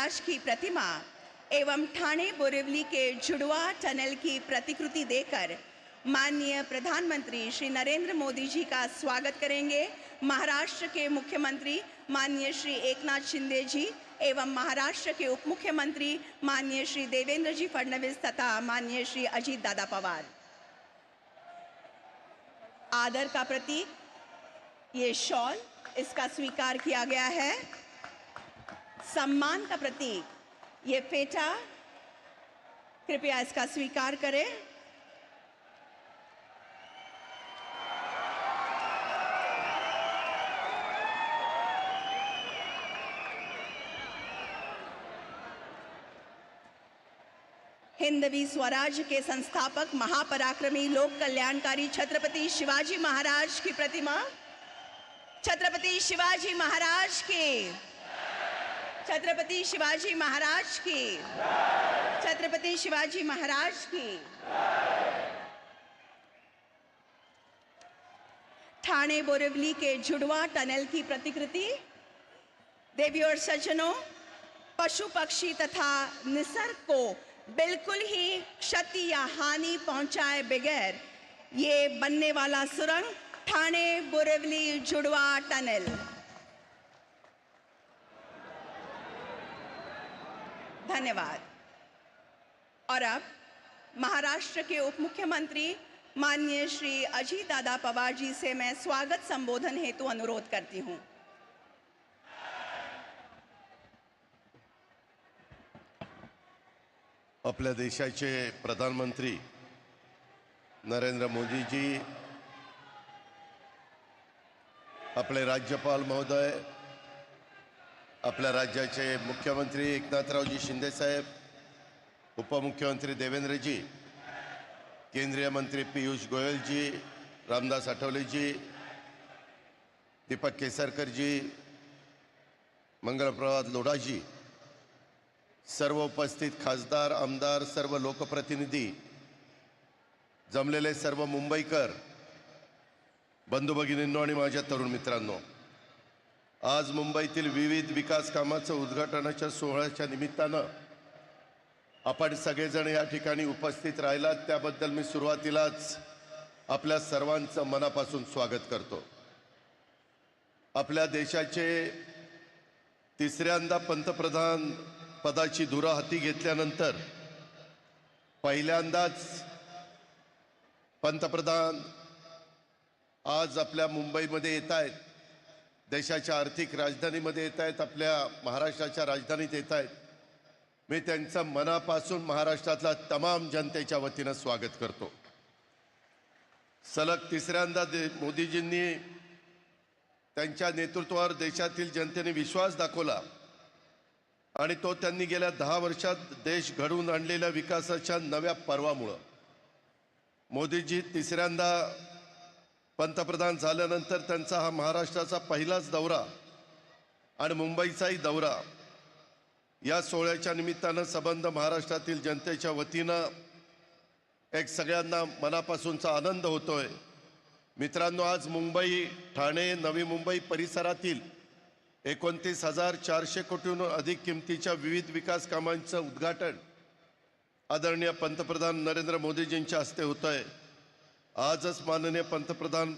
महाराज की प्रतिमा एवं ठाणे बोरिवली के जुड़वा टनल की प्रतिकृति देकर माननीय प्रधानमंत्री श्री नरेंद्र मोदी जी का स्वागत करेंगे। महाराष्ट्र के मुख्यमंत्री माननीय श्री एकनाथ शिंदे जी एवं महाराष्ट्र के उप मुख्यमंत्री माननीय श्री देवेंद्र जी फडणवीस तथा माननीय श्री अजीत दादा पवार। आदर का प्रतीक ये शॉल, इसका स्वीकार किया गया है। सम्मान का प्रतीक ये फेटा, कृपया इसका स्वीकार करें। हिंदवी स्वराज के संस्थापक महापराक्रमी लोक कल्याणकारी छत्रपति शिवाजी महाराज की प्रतिमा, छत्रपति शिवाजी महाराज की, छत्रपति शिवाजी महाराज की, छत्रपति शिवाजी महाराज की। ठाणे बोरिवली के जुड़वा टनल की प्रतिकृति। देवी और सज्जनों, पशु पक्षी तथा निसर्ग को बिल्कुल ही क्षति या हानि पहुंचाए बगैर ये बनने वाला सुरंग ठाणे बोरिवली जुड़वा टनल। धन्यवाद। और अब महाराष्ट्र के उप मुख्यमंत्री माननीय श्री अजीत दादा पवार जी से मैं स्वागत संबोधन हेतु अनुरोध करती हूं। आपल्या देशाचे प्रधानमंत्री नरेंद्र मोदी जी, आपले राज्यपाल महोदय, आपल्या राज्याचे मुख्यमंत्री एकनाथरावजी शिंदे साहेब, उपमुख्यमंत्री देवेंद्रजी, केंद्रीय मंत्री पीयूष गोयल जी, रामदास आठवले जी, दीपक केसरकर जी, मंगलप्रभात लोढा जी, सर्व उपस्थित खासदार, आमदार, सर्व लोकप्रतिनिधी, जमलेले सर्व मुंबईकर बंधू भगिनींनो आणि माझ्या तरुण मित्रांनो, आज मुंबईतील विविध विकास कामाचं उद्घाटनाच्या सोहळ्याच्या निमित्तानं आपण सगळेजण या ठिकाणी उपस्थित राहिलात त्याबद्दल मी सुरुवातीलाच आपल्या सर्वांचं मनापासून स्वागत करतो। आपल्या देशाचे तिसऱ्यांदा पंतप्रधान पदाची धुरा हाती घेतल्यानंतर पहिल्यांदाच पंतप्रधान आज आपल्या मुंबईमध्ये येत आहेत, देशाच्या आर्थिक राजधानीमध्ये येत आहेत, आपल्या महाराष्ट्राच्या राजधानीत येत आहेत। मी त्यांचं मनापासून महाराष्ट्रातल्या तमाम जनतेच्या वतीनं स्वागत करतो। सलग तिसऱ्यांदा मोदीजींनी त्यांच्या नेतृत्वावर देशातील जनतेने विश्वास दाखवला आणि तो त्यांनी गेल्या 10 वर्षात देश घडवून आणलेल्या विकासाच्या नव्या पर्वामुळे मोदीजी तिसऱ्यांदा पंतप्रधान झाल्यानंतर त्यांचा हा महाराष्ट्राचा पहिलाच दौरा आणि मुंबईचाही दौरा, या सोहळ्याच्या निमित्तानं संबंध महाराष्ट्रातील जनतेच्या वतीनं एक सगळ्यांना मनापासूनचा आनंद होतोय। मित्रांनो, आज मुंबई, ठाणे, नवी मुंबई परिसरातील 29,400 कोटींहून अधिक किमतीच्या विविध विकास कामांचं उद्घाटन आदरणीय पंतप्रधान नरेंद्र मोदीजींच्या हस्ते होतंय। आजच माननीय पंतप्रधान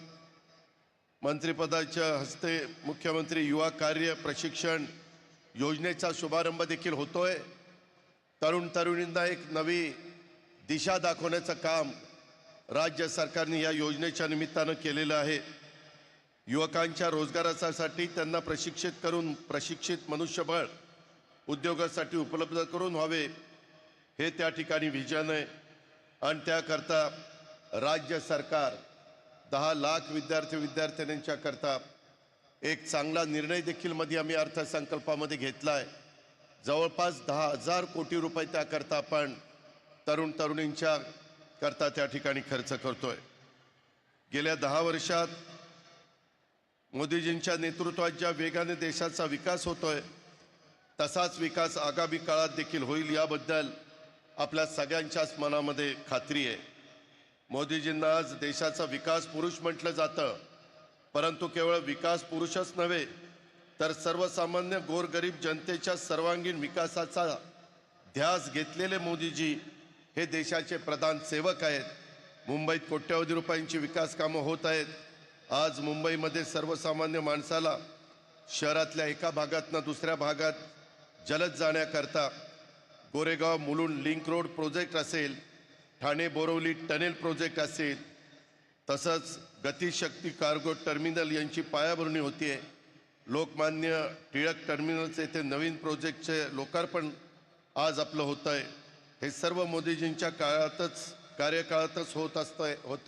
मंत्रिपदाच्या हस्ते मुख्यमंत्री युवा कार्य प्रशिक्षण योजनेचा शुभारंभ देखील होतोय। तरुण तरुणींना एक नवी दिशा दाखवण्याचं काम राज्य सरकारने या योजनेच्या निमित्तानं केलेलं आहे। युवकांच्या रोजगारासाठी त्यांना प्रशिक्षित करून प्रशिक्षित मनुष्यबळ उद्योगासाठी उपलब्ध करून व्हावे, हे त्या ठिकाणी विजन आहे। आणि त्याकरता राज्य सरकार 10 लाख विद्यार्थ्यांच्या करता एक चांगला निर्णय देखील मध्ये आम्ही अर्थसंकल्पामध्ये घेतला आहे। जवळपास 10,000 कोटी रुपये त्याकरता आपण तरुण तरुणींच्या करता त्या ठिकाणी खर्च करतोय। गेल्या 10 वर्षात मोदीजींच्या नेतृत्वात ज्या वेगाने देशाचा विकास होतोय तसाच विकास आगामी काळात देखील होईल, याबद्दल आपल्या सगळ्यांच्याच मनामध्ये खात्री आहे। मोदीजींना आज देशाचा विकास पुरुष म्हटलं जातं, परंतु केवळ विकास पुरुषच नव्हे तर सर्वसामान्य गोरगरीब जनतेच्या सर्वांगीण विकासाचा ध्यास घेतलेले मोदीजी हे देशाचे प्रधान सेवक आहेत। मुंबईत कोट्यवधी रुपयांची विकास कामं होत आहेत। आज मुंबईमध्ये सर्वसामान्य माणसाला शहरातल्या एका भागातनं दुसऱ्या भागात जलद जाण्याकरता Goregaon Mulund link road project असेल, ठाणे बोरिवली टनेल प्रोजेक्ट असेल, तसंच गतिशक्ती कार्गो टर्मिनल यांची पायाभरणी होतीये। लोकमान्य टिळक टर्मिनलचे येथे नवीन प्रोजेक्टचे लोकार्पण आज आपलं होत आहे। हे सर्व मोदीजींच्या कार्यकाळातच होत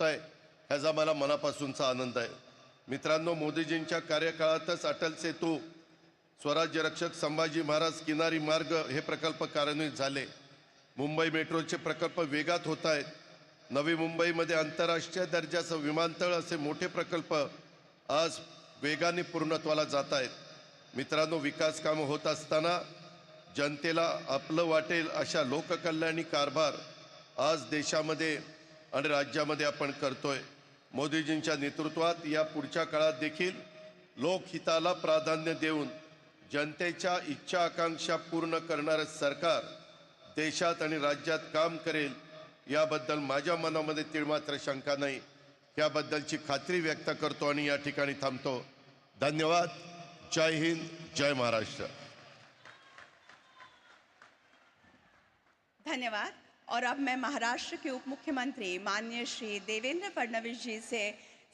आहे ह्याचा मला मनापासूनचा आनंद आहे। मित्रांनो, मोदीजींच्या कार्यकाळातच अटल सेतू, स्वराज्य रक्षक संभाजी महाराज किनारी मार्ग हे प्रकल्प कार्यान्वित झाले। मुंबई मेट्रोचे प्रकल्प वेगात होत आहेत। नवी मुंबईमध्ये आंतरराष्ट्रीय दर्जाचं विमानतळ असे मोठे प्रकल्प आज वेगाने पूर्णत्वाला जात आहेत। मित्रांनो, विकास कामं होत असताना जनतेला आपलं वाटेल अशा लोककल्याणी कारभार आज देशामध्ये आणि राज्यामध्ये आपण करतोय। मोदीजींच्या नेतृत्वात या पुढच्या काळात देखील लोकहिताला प्राधान्य देऊन जनतेच्या इच्छा आकांक्षा पूर्ण करणारे सरकार देशात आणि राज्यात काम करेल याबद्दल माझ्या मनामध्ये तिळमात्र शंका नाही। याबद्दलची खात्री व्यक्त करतो आणि या ठिकाणी थांबतो। धन्यवाद। जय हिंद, जय महाराष्ट्र। धन्यवाद। और अब मैं महाराष्ट्र के उप मुख्यमंत्री माननीय श्री देवेंद्र फडणवीस जी से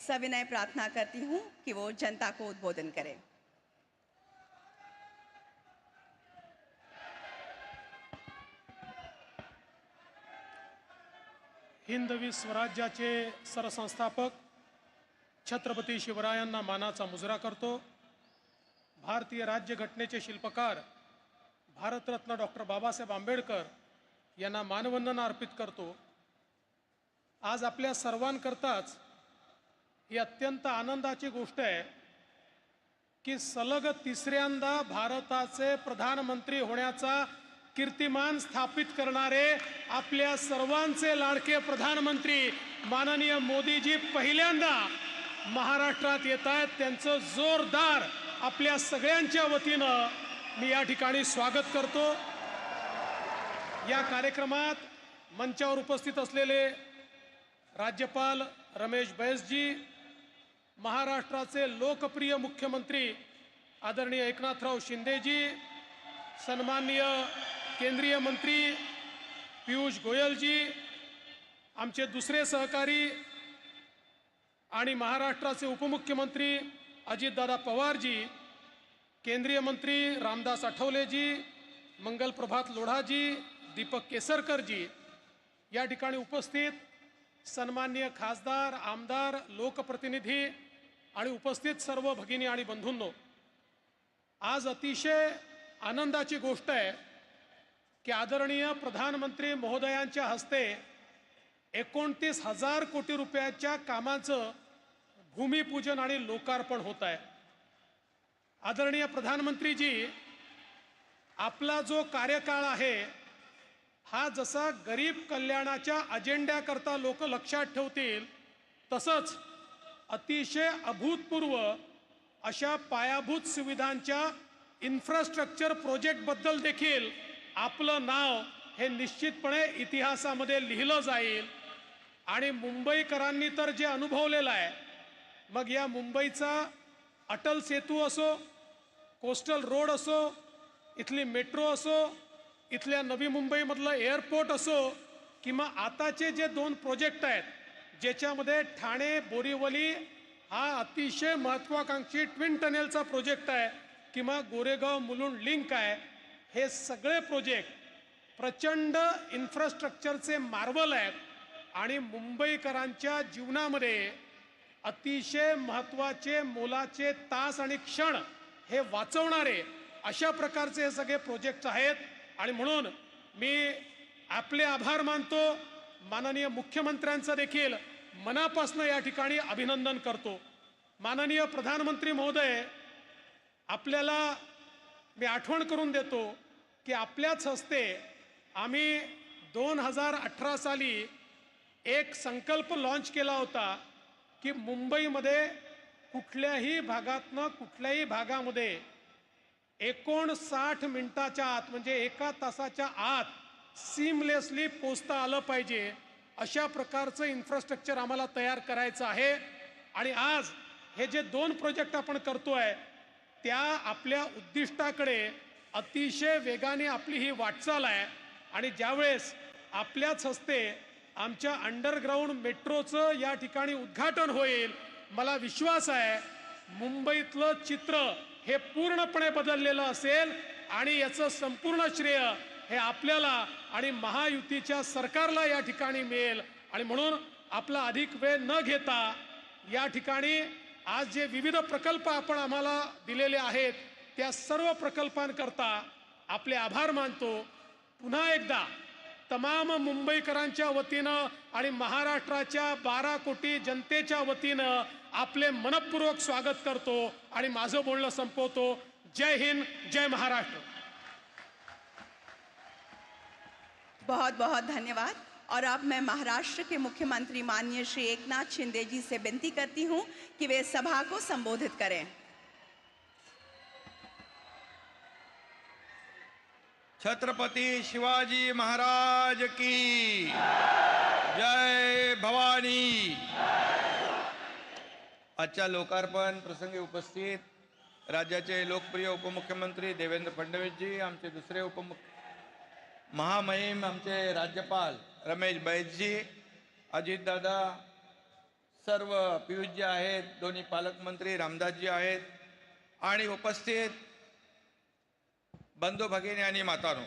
सविनय प्रार्थना करती हूं कि वो जनता को उद्बोधन करें। हिंदवी स्वराज्याचे सरसंस्थापक छत्रपती शिवरायांना मानाचा मुजरा करतो। भारतीय राज्यघटनेचे शिल्पकार भारतरत्न डॉक्टर बाबासाहेब आंबेडकर यांना मानवंदना अर्पित करतो। आज आपल्या सर्वांकरताच ही अत्यंत आनंदाची गोष्ट आहे की सलग तिसऱ्यांदा भारताचे प्रधानमंत्री होण्याचा कीर्तिमान स्थापित करणारे आपल्या सर्वांचे लाडके प्रधानमंत्री माननीय मोदीजी पहिल्यांदा महाराष्ट्रात येत आहेत। त्यांचं जोरदार आपल्या सगळ्यांच्या वतीनं मी या ठिकाणी स्वागत करतो। या कार्यक्रमात मंचावर उपस्थित असलेले राज्यपाल रमेश बैसजी, महाराष्ट्राचे लोकप्रिय मुख्यमंत्री आदरणीय एकनाथराव शिंदेजी, सन्माननीय केंद्रीय मंत्री पीयूष गोयलजी, आमचे दुसरे सहकारी आणि महाराष्ट्राचे उपमुख्यमंत्री अजितदादा पवारजी, केंद्रीय मंत्री रामदास आठवलेजी, मंगल प्रभात लोढाजी, दीपक केसरकरजी, या ठिकाणी उपस्थित सन्माननीय खासदार, आमदार, लोकप्रतिनिधी आणि उपस्थित सर्व भगिनी आणि बंधूंनो, आज अतिशय आनंदाची गोष्ट आहे की आदरणीय प्रधानमंत्री महोदयांच्या हस्ते 29,000 कोटी रुपयाच्या कामाचं भूमिपूजन आणि लोकार्पण होत आहे। आदरणीय प्रधानमंत्रीजी, आपला जो कार्यकाळ आहे हा जसा गरीब कल्याणाच्या अजेंड्याकरता लोक लक्षात ठेवतील, तसंच अतिशय अभूतपूर्व अशा पायाभूत सुविधांच्या इन्फ्रास्ट्रक्चर प्रोजेक्टबद्दल देखील आपलं नाव हे निश्चितपणे इतिहासामध्ये लिहिलं जाईल। आणि मुंबईकरांनी तर जे अनुभवलेलं आहे, मग या मुंबईचा अटल सेतू असो, कोस्टल रोड असो, इथली मेट्रो असो, इथल्या नवी मुंबईमधलं एअरपोर्ट असो, किंवा आताचे जे 2 प्रोजेक्ट आहेत ज्याच्यामध्ये ठाणे बोरिवली हा अतिशय महत्त्वाकांक्षी ट्विन टनेलचा प्रोजेक्ट आहे, किंवा गोरेगाव मुलुंड लिंक आहे, हे सगळे प्रोजेक्ट प्रचंड इन्फ्रास्ट्रक्चरचे मार्वल आहेत आणि मुंबईकरांच्या जीवनामध्ये अतिशय महत्त्वाचे मोलाचे तास आणि क्षण हे वाचवणारे अशा प्रकारचे हे सगळे प्रोजेक्ट्स आहेत। आणि म्हणून मी आपले आभार मानतो, माननीय मुख्यमंत्र्यांचं देखील मनापासून या ठिकाणी अभिनंदन करतो। माननीय प्रधानमंत्री महोदय, आपल्याला मी आठवण करून देतो की आपल्याच हस्ते आम्ही 2018 साली एक संकल्प लॉन्च केला होता की मुंबईमध्ये कुठल्याही भागातनं कुठल्याही भागामध्ये 59 मिनिटाच्या आत म्हणजे 1 तासाच्या आत सीमलेसली पोचता आलं पाहिजे अशा प्रकारचं इन्फ्रास्ट्रक्चर आम्हाला तयार करायचं आहे. आणि आज हे जे 2 प्रोजेक्ट आपण करतोय त्या आपल्या उद्दिष्टाकडे अतिशय वेगाने आपली ही वाटचाल आहे. आणि ज्यावेळेस आपल्याच हस्ते आमच्या अंडरग्राऊंड मेट्रोचं या ठिकाणी उद्घाटन होईल, मला विश्वास आहे मुंबईतलं चित्र हे पूर्णपणे बदललेलं असेल आणि याचं संपूर्ण श्रेय हे आपल्याला आणि महायुतीच्या सरकारला या ठिकाणी मिळेल. आणि म्हणून आपला अधिक वेळ न घेता या ठिकाणी आज जे विविध प्रकल्प आपण आम्हाला दिलेले आहेत त्या सर्व प्रकल्पांकरता आपले आभार मानतो. पुन्हा एकदा तमाम मुंबईकरांच्या वतीनं आणि महाराष्ट्राच्या 12 कोटी जनतेच्या वतीनं आपले मनपूर्वक स्वागत करतो आणि माझं बोलणं संपवतो. जय हिंद, जय महाराष्ट्र. बहुत बहुत धन्यवाद. और अब मैं महाराष्ट्र के मुख्यमंत्री माननीय श्री एकनाथ शिंदे जी से विनती करती हूं कि वे सभा को संबोधित करें. छत्रपति शिवाजी महाराज की जय भवानी. आजच्या लोकार्पण प्रसंगी उपस्थित राज्याचे लोकप्रिय उपमुख्यमंत्री देवेंद्र फडणवीसजी, आमचे दुसरे महामहिम आमचे राज्यपाल रमेश बैसजी, अजितदादा, सर्व पियुषजी आहेत, दोन्ही पालकमंत्री रामदासजी आहेत आणि उपस्थित बंधू भगिनी आणि मातांनो,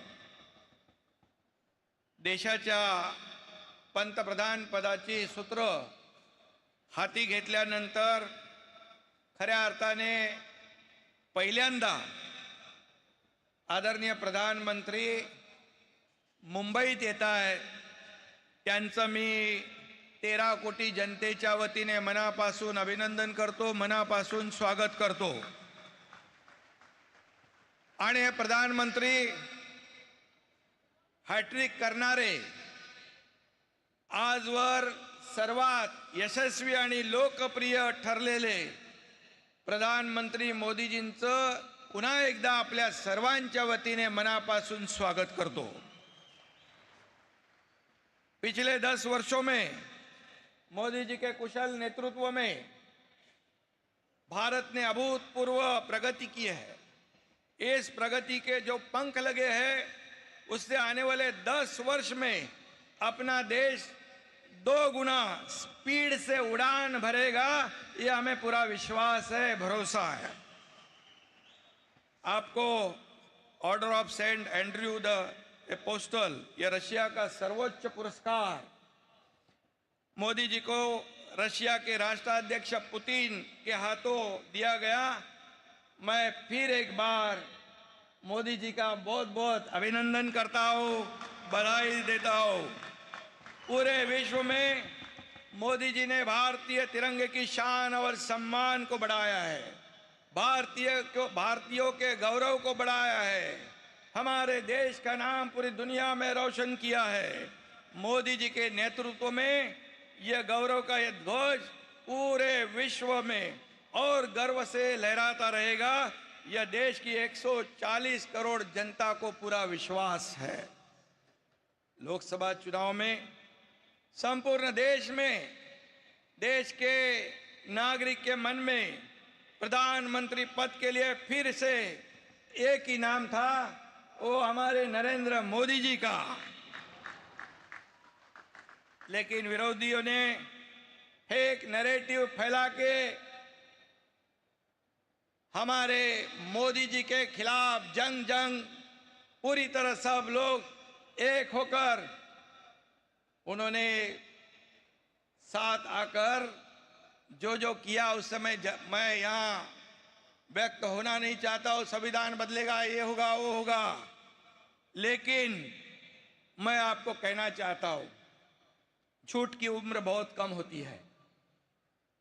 देशाच्या पंतप्रधान पदाची सूत्र हाती घेतल्यानंतर खऱ्या अर्थाने पहिल्यांदा आदरणीय प्रधानमंत्री मुंबईत येत आहेत. त्यांचं मी 13 कोटी जनतेच्या वतीने मनापासून अभिनंदन करतो, मनापासून स्वागत करतो. आणि हे प्रधानमंत्री हॅट्रिक करणारे आजवर सर्वात यशस्वी आणि लोकप्रिय ठरलेले प्रधानमंत्री मोदीजींचं पुन्हा एकदा आपल्या सर्वांच्या वतीने मनापासून स्वागत करतो. पिछले 10 वर्षों में मोदी जी के कुशल नेतृत्व में भारत ने अभूतपूर्व प्रगति की है. इस प्रगति के जो पंख लगे हैं उससे आने वाले 10 वर्ष में अपना देश 2 गुना स्पीड से उड़ान भरेगा, ये हमें पूरा विश्वास है, भरोसा है. आपको order of Saint Andrew the Apostle, ये रशिया का सर्वोच्च पुरस्कार मोदी जी को रशिया के राष्ट्राध्यक्ष पुतिन के हाथों दिया गया. मैं फिर एक बार मोदी जी का बहुत बहुत अभिनंदन करता हूँ, बधाई देता हूँ. पूरे विश्व में मोदी जी ने भारतीय तिरंगे की शान और सम्मान को बढ़ाया है, भारतीयों के गौरव को बढ़ाया है, हमारे देश का नाम पूरी दुनिया में रोशन किया है. मोदी जी के नेतृत्व में यह गौरव का यह ध्वज पूरे विश्व में और गर्व से लहराता रहेगा. यह देश की 140 करोड़ जनता को पूरा विश्वास है. लोकसभा चुनाव में संपूर्ण देश में देश के नागरिक के मन में प्रधानमंत्री पद के लिए फिर से एक ही नाम था, वो हमारे नरेंद्र मोदी जी का. लेकिन विरोधियों ने एक नैरेटिव फैला के हमारे मोदी जी के खिलाफ जंग पूरी तरह सब लोग एक होकर उन्होंने साथ आकर जो किया उस समय मैं यहाँ व्यक्त होना नहीं चाहता हूँ. संविधान बदलेगा, ये होगा, वो होगा, लेकिन मैं आपको कहना चाहता हूँ झूठ की उम्र बहुत कम होती है,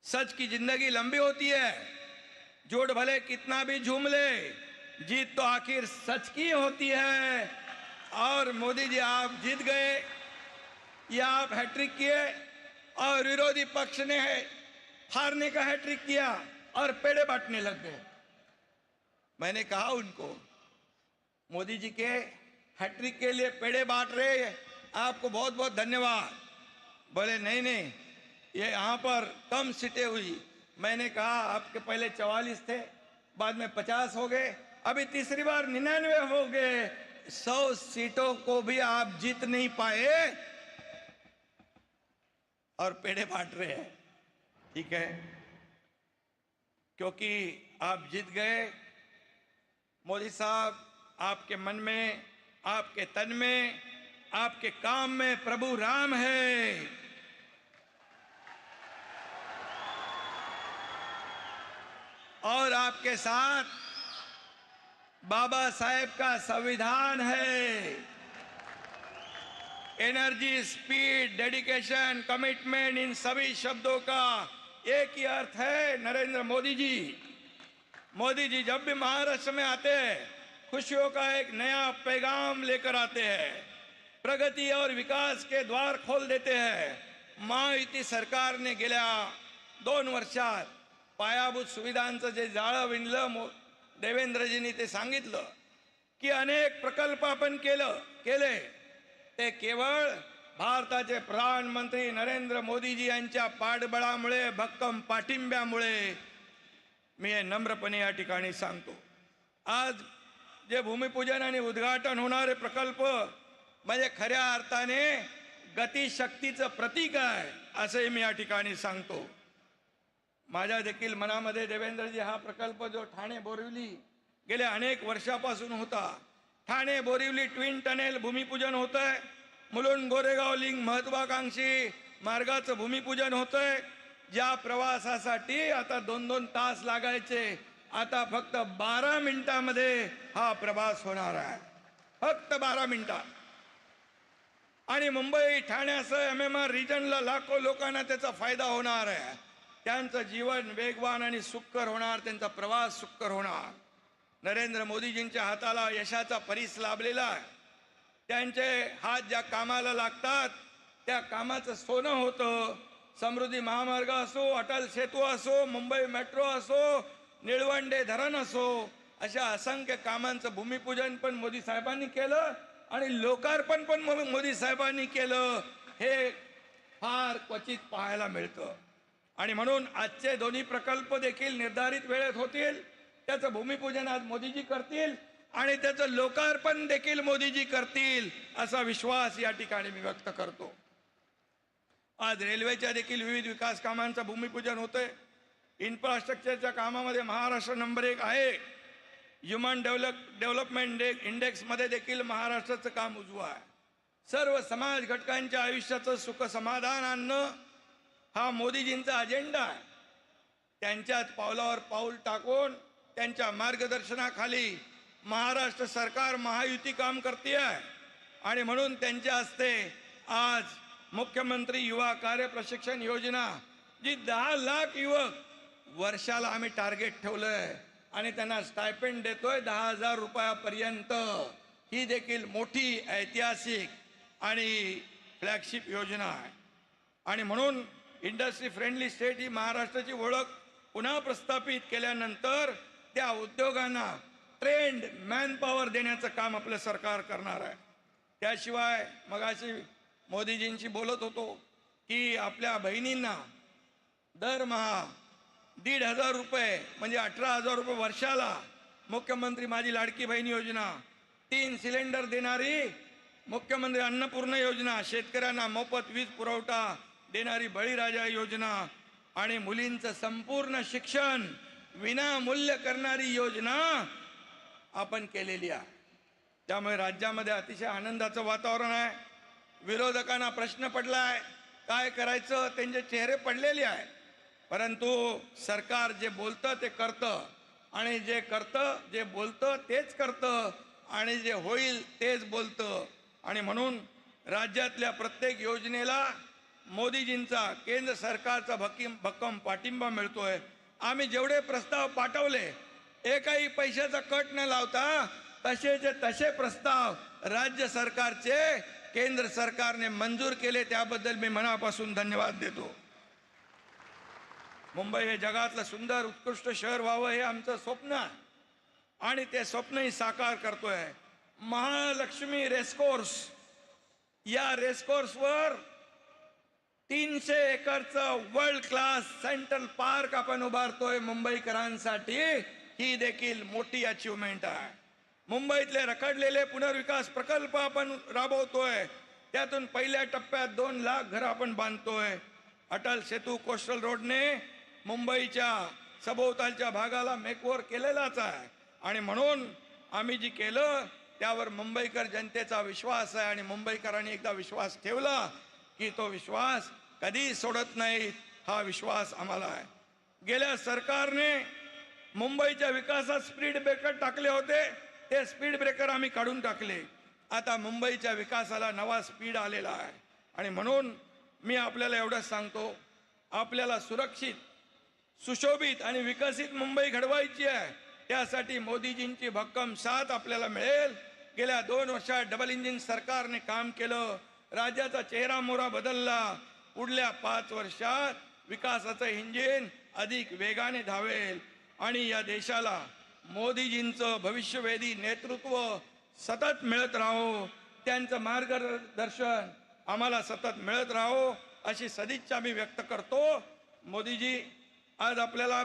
सच की जिंदगी लंबी होती है. झूठ भले कितना भी झूम ले, जीत तो आखिर सच की होती है. और मोदी जी आप जीत गए, या आप हैट्रिक किए और विरोधी पक्ष ने हारने का हैट्रिक किया और पेड़े बांटने लग गए. मैंने कहा उनको, मोदी जी के हैट्रिक के लिए पेड़े बांट रहे, आपको बहुत बहुत धन्यवाद। बोले नहीं नहीं, ये यहाँ पर कम सीटें हुई। मैंने कहा आपके पहले 44 थे, बाद में 50 हो गए, अभी तीसरी बार 99 हो गए। 100 सीटों को भी आप जीत नहीं पाए और पेड़े बांट रहे हैं। ठीक है, क्योंकि आप जीत गए। मोदी साहब, आपके मन में, आपके तन में, आपके काम में प्रभु राम है। और आपके साथ बाबा साहेब का संविधान है। एनर्जी, स्पीड, डेडिकेशन, कमिटमेंट, इन सभी शब्दों का एक ही अर्थ है नरेंद्र मोदी जी। मोदी जी जब भी महाराष्ट्र में आते हैं, खुशियों का एक नया पैगाम लेकर आते हैं, प्रगती और विकास के द्वार खोल देते हैं। महायुती सरकारने गेल्या 2 वर्षात पायाभूत सुविधांचं जे जाळं विणलं, देवेंद्रजींनी ते सांगितलं की अनेक प्रकल्प आपण केले, ते केवळ भारताचे प्रधानमंत्री नरेंद्र मोदीजी यांच्या पाठबळामुळे, भक्कम पाठिंब्यामुळे। मी हे नम्रपणे या ठिकाणी सांगतो। आज जे भूमिपूजन आणि उद्घाटन होणारे प्रकल्प म्हणजे खऱ्या अर्थाने गतिशक्तीचं प्रतीक आहे, असे मी या ठिकाणी सांगतो। माझ्या देखील मनामध्ये देवेंद्रजी, हा प्रकल्प जो ठाणे बोरिवली गेल्या अनेक वर्षापासून होता, ठाणे बोरिवली ट्विन टनेल भूमिपूजन होतंय, मुलुंड गोरेगाव लिंक महत्वाकांक्षी मार्गाचं भूमिपूजन होतंय। ज्या प्रवासासाठी आता 2-2 तास लागायचे, आता फक्त 12 मिनिटांमध्ये हा प्रवास होणार आहे, फक्त 12 मिनिटात। आणि मुंबई ठाण्यासह MMR रिजनला लाखो लोकांना त्याचा फायदा होणार आहे। त्यांचं जीवन वेगवान आणि सुखकर होणार, त्यांचा प्रवास सुखकर होणार। नरेंद्र मोदीजींच्या हाताला यशाचा परीस लाभलेला आहे। त्यांचे हात ज्या कामाला लागतात त्या कामाचं सोनं होतं। समृद्धी महामार्ग असो, अटल सेतू असो, मुंबई मेट्रो असो, निळवंडे धरण असो, अशा असंख्य कामांचं भूमिपूजन पण मोदी साहेबांनी केलं आणि लोकार्पण पण मोदी साहेबांनी केलं। हे फार क्वचित पाहायला मिळतं। आणि म्हणून आजचे दोन्ही प्रकल्प देखील निर्धारित वेळेत होतील। त्याचं भूमिपूजन आज मोदीजी करतील आणि त्याचं लोकार्पण देखील मोदीजी करतील, असा विश्वास या ठिकाणी मी व्यक्त करतो। आज रेल्वेच्या देखील विविध विकास कामांचं भूमिपूजन होतंय। इन्फ्रास्ट्रक्चरच्या कामामध्ये महाराष्ट्र नंबर 1 आहे। ह्युमन डेव्हलपमेंट इंडेक्स मध्ये देखील महाराष्ट्राचं काम उजवं आहे। सर्व समाज घटकांच्या आयुष्याचं सुख समाधान आणणं हा मोदीजींचा अजेंडा आहे। त्यांच्यात पावलावर पाऊल टाकून त्यांच्या मार्गदर्शनाखाली महाराष्ट्र सरकार महायुती काम करते आहे आणि म्हणून त्यांच्या हस्ते आज मुख्यमंत्री युवा कार्य प्रशिक्षण योजना, जी 10 लाख युवक वर्षाला आम्ही टार्गेट ठेवलंय आणि त्यांना स्टायपेंड देतोय 10,000 रुपयापर्यंत, ही देखील मोठी ऐतिहासिक आणि फ्लॅगशिप योजना आहे। आणि म्हणून इंडस्ट्री फ्रेंडली स्टेट ही महाराष्ट्राची ओळख पुन्हा प्रस्थापित केल्यानंतर त्या उद्योगांना ट्रेंड मॅनपॉवर देण्याचं काम आपलं सरकार करणार आहे। त्याशिवाय मगाशी मोदीजींशी बोलत होतो की आपल्या बहिणींना दरमहा 1,500 रुपये म्हणजे 18,000 रुपये वर्षाला मुख्यमंत्री माझी लाडकी बहीण योजना, 3 सिलेंडर देणारी मुख्यमंत्री अन्नपूर्णा योजना, शेतकऱ्यांना मोफत वीज पुरवठा देणारी बळीराजा योजना आणि मुलींचं संपूर्ण शिक्षण विनामूल्य करणारी योजना आपण केलेली आहे। त्यामुळे राज्यामध्ये अतिशय आनंदाचं वातावरण आहे। विरोधकांना प्रश्न पडलाय काय करायचं, त्यांचे चेहरे पडलेले आहेत, परंतु सरकार जे बोलतं ते करतं आणि जे करतं, जे बोलतं तेच करतं आणि जे होईल तेच बोलतं। आणि म्हणून राज्यातल्या प्रत्येक योजनेला मोदीजींचा, केंद्र सरकारचा भक्कम पाठिंबा मिळतोय। आम्ही जेवढे प्रस्ताव पाठवले, एकही पैशाचा कट न लावता तसेचे तसे प्रस्ताव राज्य सरकारचे केंद्र सरकारने मंजूर केले, त्याबद्दल मी मनापासून धन्यवाद देतो। मुंबई हे जगातलं सुंदर उत्कृष्ट शहर व्हावं हे आमचं स्वप्न आहे। आणि ते स्वप्नही साकार करतोय. महालक्ष्मी रेसकोर्स, या रेसकोर्सवर 300 एकरचं वर्ल्ड क्लास सेंट्रल पार्क आपण उभारतोय मुंबईकरांसाठी. ही देखील मोठी अचीवमेंट आहे. मुंबईतले रखडलेले पुनर्विकास प्रकल्प आपण राबवतोय. त्यातून पहिल्या टप्प्यात 2 लाख घरं आपण बांधतोय. अटल सेतू कोस्टल रोडने मुंबईच्या सभोवतालच्या भागाला मेकओव्हर केलेलाच आहे. आणि म्हणून आम्ही जी केलं त्यावर मुंबईकर जनतेचा विश्वास आहे. आणि मुंबईकरांनी एकदा विश्वास ठेवला की तो विश्वास कधी सोडत नाहीत. हा विश्वास आम्हाला आहे. गेल्या सरकारने मुंबईच्या विकासात स्पीड ब्रेकर टाकले होते. ते स्पीड ब्रेकर आम्ही काढून टाकले. आता मुंबईच्या विकासाला नवा स्पीड आलेला आहे. आणि म्हणून मी आपल्याला एवढंच सांगतो, आपल्याला सुरक्षित, सुशोभित आणि विकसित मुंबई घडवायची आहे. त्यासाठी मोदीजींची भक्कम साथ आपल्याला मिळेल. गेल्या 2 वर्षात डबल इंजिन सरकारने काम केलं. राज्याचा चेहरा मोहरा बदलला. पुढल्या 5 वर्षात विकासाचं इंजिन अधिक वेगाने धावेल. आणि या देशाला मोदीजींचं भविष्यवेधी नेतृत्व सतत मिळत राहो. त्यांचं मार्गदर्शन आम्हाला सतत मिळत राहो अशी सदिच्छा मी व्यक्त करतो. मोदीजी, आज आपल्याला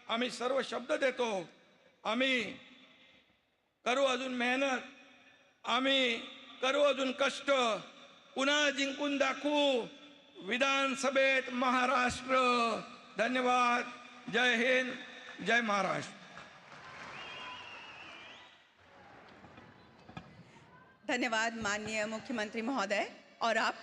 आम्ही सर्व शब्द देतो. आम्ही करू अजून मेहनत, आम्ही करू अजून कष्ट, पुन्हा जिंकून दाखवू विधानसभेत महाराष्ट्र. धन्यवाद. जय हिंद, जय महाराष्ट्र. धन्यवाद माननीय मुख्यमंत्री महोदय. और अब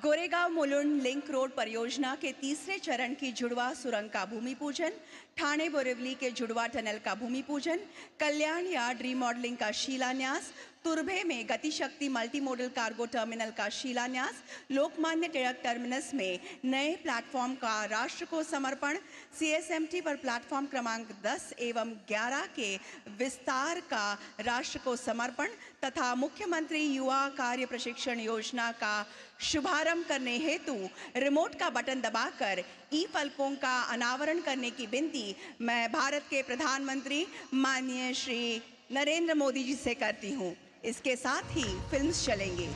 गोरेगांव मुलुंड लिंक रोड परियोजना के 3रे चरण की जुड़वा सुरंग का भूमि पूजन, ठाणे बोरिवली के जुड़वा टनल का भूमि पूजन, कल्याण यार्ड रीमॉडलिंग का शिलान्यास, तुर्भे में Gatishakti multi modal cargo terminal का शिलान्यास, लोकमान्य टिळक टर्मिनस में नए प्लेटफॉर्म का राष्ट्र को समर्पण, CSMT पर प्लेटफॉर्म क्रमांक 10 एवं 11 के विस्तार का राष्ट्र को समर्पण तथा मुख्यमंत्री युवा कार्य प्रशिक्षण योजना का शुभारंभ करने हेतु रिमोट का बटन दबाकर ई-फलकों का अनावरण करने की विनती मैं भारत के प्रधानमंत्री माननीय श्री नरेंद्र मोदी जी से करती हूँ. इसके साथ ही फिल्म्स चलेंगे.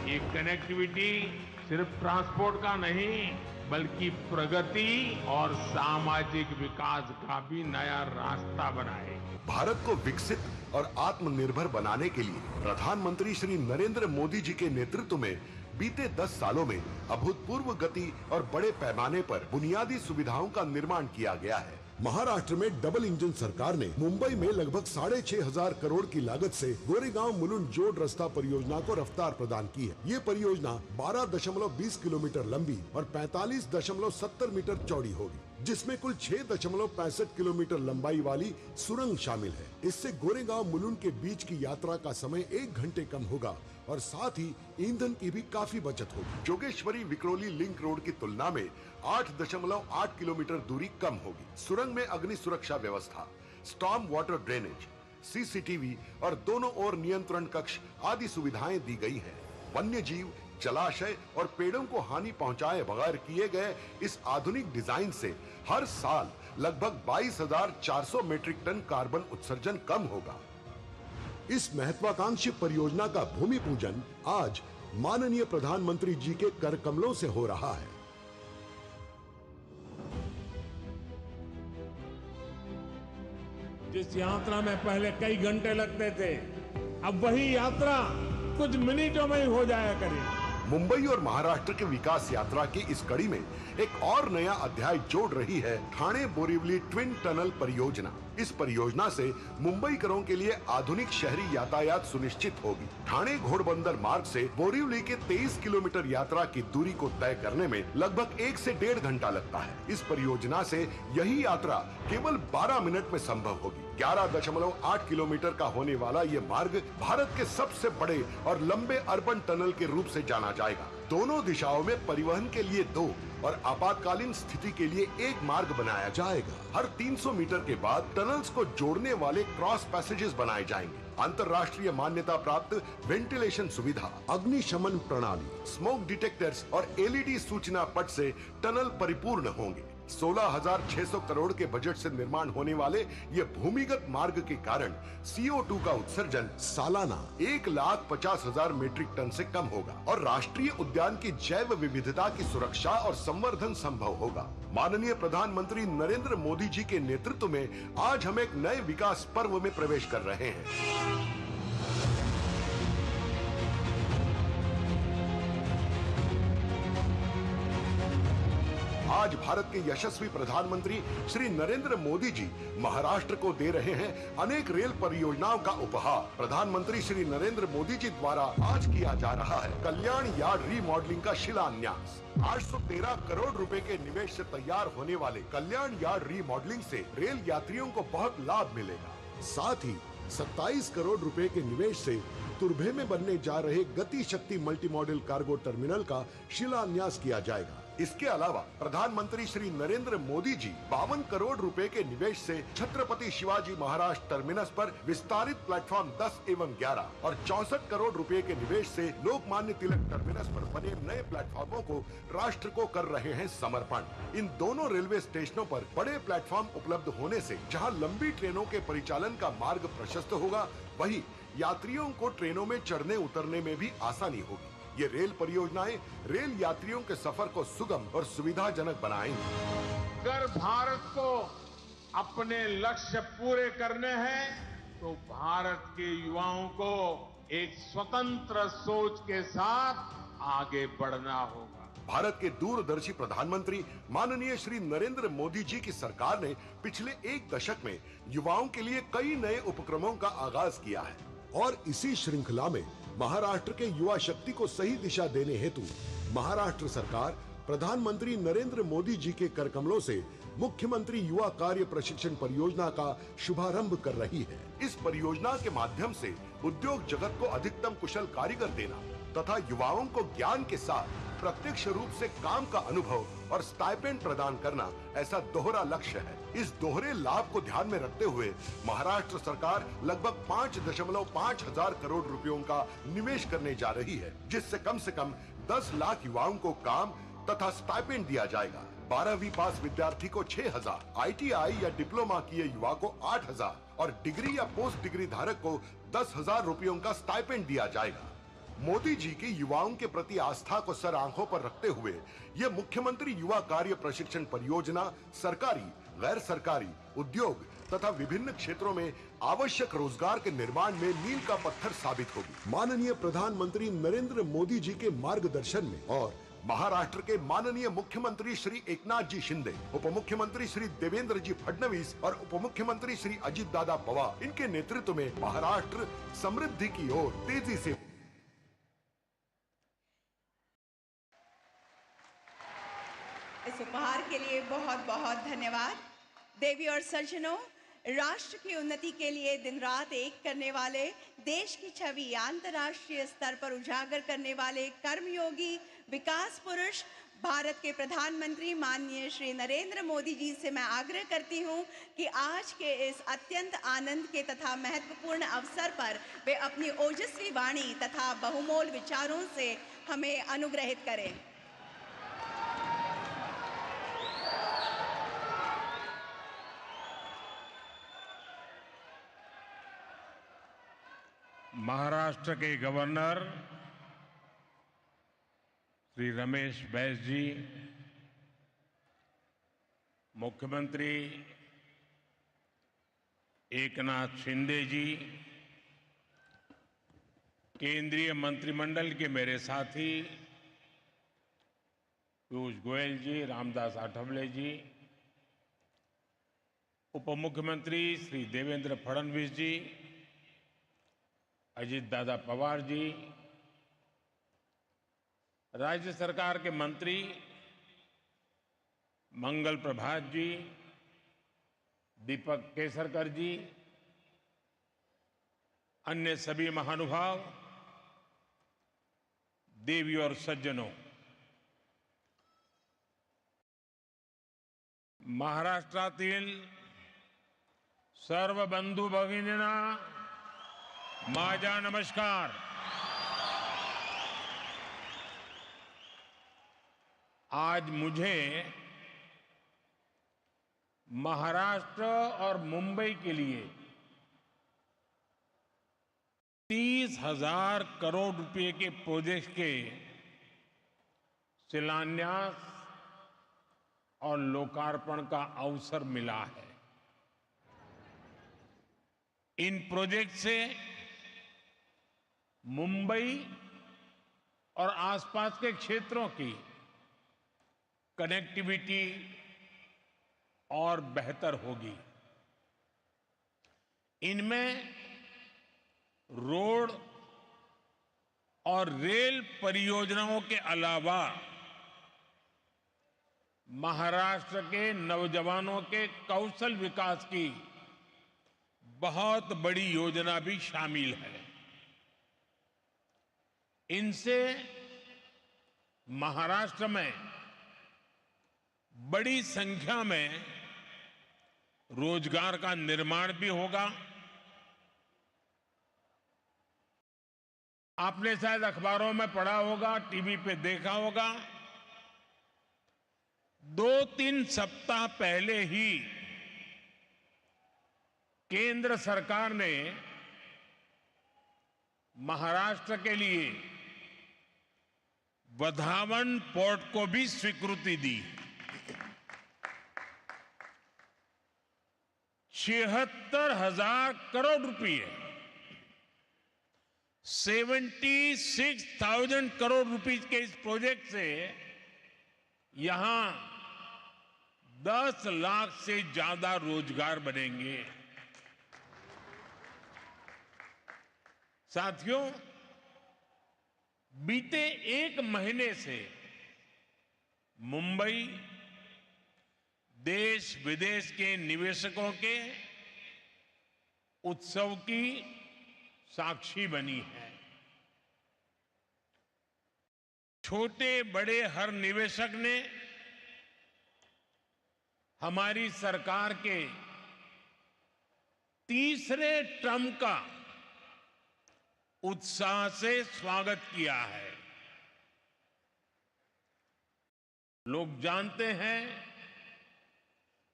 ये कनेक्टिविटी सिर्फ ट्रांसपोर्ट का नहीं बल्कि प्रगति और सामाजिक विकास का भी नया रास्ता बनाए. भारत को विकसित और आत्मनिर्भर बनाने के लिए प्रधानमंत्री श्री नरेंद्र मोदी जी के नेतृत्व में बीते 10 सालों में अभूतपूर्व गति और बड़े पैमाने पर बुनियादी सुविधाओं का निर्माण किया गया है. महाराष्ट्र में डबल इंजन सरकार ने मुंबई में लगभग 6,500 करोड़ की लागत से गोरेगांव मुलुंड जोड़ रास्ता परियोजना को रफ्तार प्रदान की है. ये परियोजना 12.20 किलोमीटर लंबी और 45.70 मीटर चौड़ी होगी, जिसमें कुल 6.65 किलोमीटर लंबाई वाली सुरंग शामिल है. इससे गोरेगांव मुलुंड के बीच की यात्रा का समय 1 घंटे कम होगा और साथ ही ईंधन की भी काफी बचत होगी. जोगेश्वरी विक्रोली लिंक रोड की तुलना में 8.8 किलोमीटर दूरी कम होगी. सुरंग में अग्नि सुरक्षा व्यवस्था, स्टॉर्म वाटर ड्रेनेज, CCTV और दोनों ओर नियंत्रण कक्ष आदि सुविधाएं दी गई हैं. वन्य जीव, जलाशय और पेड़ों को हानि पहुंचाए बगैर किए गए इस आधुनिक डिजाइन से हर साल लगभग 22,400 मीट्रिक टन कार्बन उत्सर्जन कम होगा. इस महत्वाकांक्षी परियोजना का भूमि पूजन आज माननीय प्रधानमंत्री जी के कर कमलों से हो रहा है. जिस यात्रा में पहले कई घंटे लगते थे, अब वही यात्रा कुछ मिनटों में ही हो जाया करेगी. मुंबई और महाराष्ट्र के विकास यात्रा की इस कड़ी में एक और नया अध्याय जोड़ रही है ठाणे बोरिवली ट्विन टनल परियोजना. इस परियोजना से मुंबईकरों के लिए आधुनिक शहरी यातायात सुनिश्चित होगी. ठाणे घोड़बंदर मार्ग से बोरिवली के 23 किलोमीटर यात्रा की दूरी को तय करने में लगभग 1 से 1.5 घंटा लगता है. इस परियोजना से यही यात्रा केवल 12 मिनट में संभव होगी. 11.8 किलोमीटर का होने वाला ये मार्ग भारत के सबसे बड़े और लंबे अर्बन टनल के रूप से जाना जाएगा. दोनों दिशाओं में परिवहन के लिए 2 और आपातकालीन स्थिति के लिए 1 मार्ग बनाया जाएगा. हर 300 मीटर के बाद टनल्स को जोड़ने वाले क्रॉस पैसेजेस बनाए जाएंगे. अंतर्राष्ट्रीय मान्यता प्राप्त वेंटिलेशन सुविधा, अग्निशमन प्रणाली, स्मोक डिटेक्टर्स और LED सूचना पट से टनल परिपूर्ण होंगे. 16,600 करोड़ के बजट से निर्माण होने वाले ये भूमिगत मार्ग के कारण CO2 का उत्सर्जन सालाना 1,50,000 मीट्रिक टन से कम होगा और राष्ट्रीय उद्यान की जैव विविधता की सुरक्षा और संवर्धन संभव होगा। माननीय प्रधानमंत्री नरेंद्र मोदी जी के नेतृत्व में आज हम एक नए विकास पर्व में प्रवेश कर रहे हैं। आज भारत के यशस्वी प्रधानमंत्री श्री नरेंद्र मोदी जी महाराष्ट्र को दे रहे हैं अनेक रेल परियोजनाओं का उपहार। प्रधानमंत्री श्री नरेंद्र मोदी जी द्वारा आज किया जा रहा है कल्याण यार्ड रीमॉडलिंग का शिलान्यास। 813 करोड़ रुपए के निवेश से तैयार होने वाले कल्याण यार्ड रीमॉडलिंग से रेल यात्रियों को बहुत लाभ मिलेगा। साथ ही 27 करोड़ रुपए के निवेश से तुर्भे में बनने जा रहे गति शक्ति मल्टी मॉडल कार्गो टर्मिनल का शिलान्यास किया जाएगा। इसके अलावा प्रधानमंत्री श्री नरेंद्र मोदी जी 52 करोड़ रुपए के निवेश से छत्रपति शिवाजी महाराज टर्मिनस पर विस्तारित प्लेटफॉर्म 10 एवं 11 और 64 करोड़ रुपए के निवेश से लोकमान्य तिलक टर्मिनस पर बने नए प्लेटफॉर्मों को राष्ट्र को कर रहे हैं समर्पण। इन दोनों रेलवे स्टेशनों पर बड़े प्लेटफॉर्म उपलब्ध होने से जहां लंबी ट्रेनों के परिचालन का मार्ग प्रशस्त होगा, वहीं यात्रियों को ट्रेनों में चढ़ने उतरने में भी आसानी होगी। ये रेल परियोजनाएं रेल यात्रियों के सफर को सुगम और सुविधाजनक बनाएंगी। अगर भारत को अपने लक्ष्य पूरे करने हैं तो भारत के युवाओं को एक स्वतंत्र सोच के साथ आगे बढ़ना होगा। भारत के दूरदर्शी प्रधानमंत्री माननीय श्री नरेंद्र मोदी जी की सरकार ने पिछले एक दशक में युवाओं के लिए कई नए उपक्रमों का आगाज किया है और इसी श्रृंखला में महाराष्ट्र के युवा शक्ति को सही दिशा देने हेतु महाराष्ट्र सरकार प्रधानमंत्री नरेंद्र मोदी जी के कर कमलों से मुख्यमंत्री युवा कार्य प्रशिक्षण परियोजना का शुभारंभ कर रही है। इस परियोजना के माध्यम से उद्योग जगत को अधिकतम कुशल कारीगर देना तथा युवाओं को ज्ञान के साथ प्रत्यक्ष रूप से काम का अनुभव और स्टाइपेंड प्रदान करना ऐसा दोहरा लक्ष्य है। इस दोहरे लाभ को ध्यान में रखते हुए महाराष्ट्र सरकार लगभग 5.5 हजार करोड़ रुपयों का निवेश करने जा रही है, जिससे कम से कम 10 लाख युवाओं को काम तथा स्टाइपेंड दिया जाएगा। 12वीं पास विद्यार्थी को 6,000, ITI या डिप्लोमा किए युवा को 8,000 और डिग्री या पोस्ट डिग्री धारक को 10,000 रुपयों का स्टाइपेंड दिया जाएगा। मोदी जी की युवाओं के प्रति आस्था को सर आंखों पर रखते हुए ये मुख्यमंत्री युवा कार्य प्रशिक्षण परियोजना सरकारी, गैर सरकारी, उद्योग तथा विभिन्न क्षेत्रों में आवश्यक रोजगार के निर्माण में मील का पत्थर साबित होगी। माननीय प्रधानमंत्री नरेंद्र मोदी जी के मार्गदर्शन में और महाराष्ट्र के माननीय मुख्यमंत्री श्री एकनाथ जी शिंदे, उप मुख्यमंत्री श्री देवेंद्र जी फडणवीस और उप मुख्यमंत्री श्री अजित दादा पवार इनके नेतृत्व में महाराष्ट्र समृद्धि की ओर तेजी से। इस उपहार के लिए बहुत बहुत धन्यवाद। देवी और सज्जनों, राष्ट्र की उन्नति के लिए दिन रात एक करने वाले, देश की छवि अंतर्राष्ट्रीय स्तर पर उजागर करने वाले कर्मयोगी विकास पुरुष भारत के प्रधानमंत्री माननीय श्री नरेंद्र मोदी जी से मैं आग्रह करती हूं कि आज के इस अत्यंत आनंद के तथा महत्वपूर्ण अवसर पर वे अपनी ओजस्वी वाणी तथा बहुमोल विचारों से हमें अनुग्रहित करें। महाराष्ट्र के गवर्नर श्री रमेश बैस जी, मुख्यमंत्री एकनाथ शिंदे जी, केंद्रीय मंत्रिमंडल के मेरे साथी पीयूष गोयल जी, रामदास आठवले जी, उप मुख्यमंत्री श्री देवेंद्र फडणवीस जी, अजित दादा पवार जी, राज्य सरकार के मंत्री मंगल प्रभात जी, दीपक केसरकर जी, अन्य सभी महानुभाव, देवी और सज्जनों, महाराष्ट्रातील सर्व बंधू भगिनींना माझा नमस्कार। आज मुझे महाराष्ट्र और मुंबई के लिए 30,000 करोड़ रुपए के प्रोजेक्ट के शिलान्यास और लोकार्पण का अवसर मिला है। इन प्रोजेक्ट से मुंबई और आसपास के क्षेत्रों की कनेक्टिविटी और बेहतर होगी। इनमें रोड और रेल परियोजनाओं के अलावा महाराष्ट्र के नौजवानों के कौशल विकास की बहुत बड़ी योजना भी शामिल है। इनसे महाराष्ट्र में बड़ी संख्या में रोजगार का निर्माण भी होगा। आपने शायद अखबारों में पढ़ा होगा, टीवी पे देखा होगा, 2-3 सप्ताह पहले ही केंद्र सरकार ने महाराष्ट्र के लिए वधावन पोर्ट को भी स्वीकृति दी। 76,000 करोड़ रुपए, 76,000 करोड़ रुपए के इस प्रोजेक्ट से यहां 10 लाख से ज्यादा रोजगार बनेंगे। साथियों, बीते 1 महीने से मुंबई देश विदेश के निवेशकों के उत्सव की साक्षी बनी है। छोटे बड़े हर निवेशक ने हमारी सरकार के तीसरे टर्म का उत्साह से स्वागत किया है। लोग जानते हैं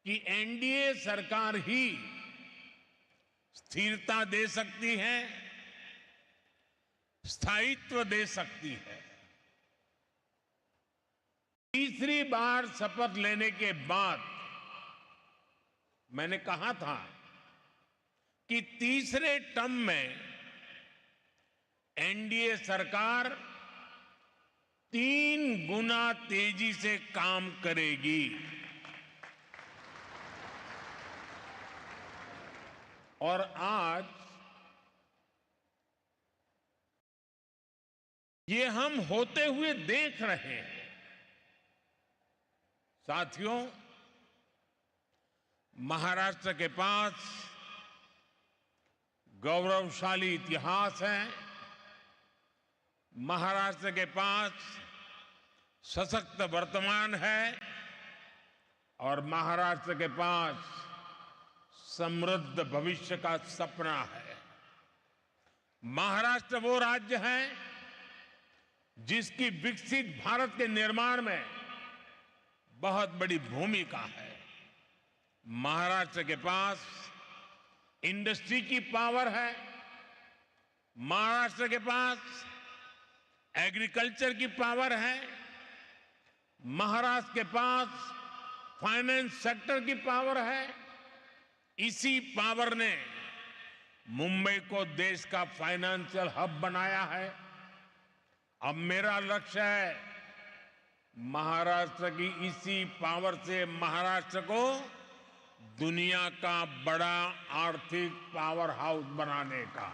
कि एनडीए सरकार ही स्थिरता दे सकती है, स्थायित्व दे सकती है। तीसरी बार शपथ लेने के बाद मैंने कहा था कि तीसरे टर्म में एनडीए सरकार 3 गुना तेजी से काम करेगी। और आज ये हम होते हुए देख रहे हैं। साथियों, महाराष्ट्र के पास गौरवशाली इतिहास है। महाराष्ट्र के पास सशक्त वर्तमान है और महाराष्ट्र के पास समृद्ध भविष्य का सपना है। महाराष्ट्र वो राज्य है जिसकी विकसित भारत के निर्माण में बहुत बड़ी भूमिका है। महाराष्ट्र के पास इंडस्ट्री की पावर है। महाराष्ट्र के पास एग्रीकल्चर की पावर है। महाराष्ट्र के पास फाइनेंस सेक्टर की पावर है। इसी पावर ने मुंबई को देश का फाइनेंशियल हब बनाया है। अब मेरा लक्ष्य है महाराष्ट्र की इसी पावर से महाराष्ट्र को दुनिया का बड़ा आर्थिक पावर हाउस बनाने का।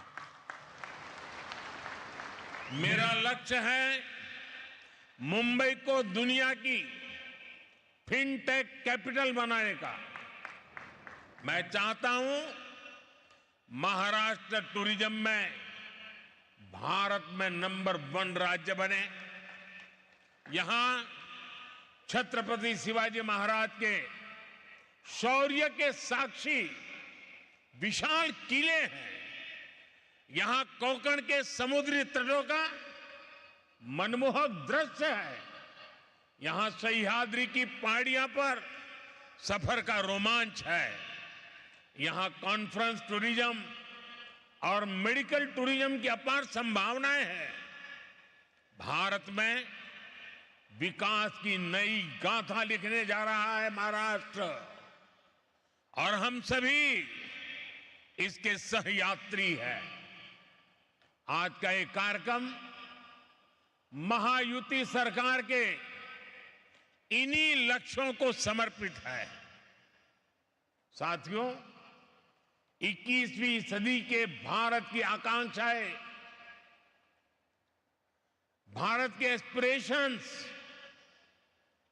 मेरा लक्ष्य है मुंबई को दुनिया की फिनटेक कैपिटल बनाने का। मैं चाहता हूं महाराष्ट्र टूरिज्म में भारत में नंबर 1 राज्य बने। यहां छत्रपति शिवाजी महाराज के शौर्य के साक्षी विशाल किले हैं। यहां कोंकण के समुद्री तटों का मनमोहक दृश्य है। यहां सह्याद्री की पहाड़ियां पर सफर का रोमांच है। यहां कॉन्फ्रेंस टूरिज्म और मेडिकल टूरिज्म की अपार संभावनाएं हैं। भारत में विकास की नई गाथा लिखने जा रहा है महाराष्ट्र, और हम सभी इसके सहयात्री हैं। आज का ये कार्यक्रम महायुति सरकार के इन्हीं लक्ष्यों को समर्पित है। साथियों, 21वीं सदी के भारत की आकांक्षाएं, भारत के एस्पिरेशंस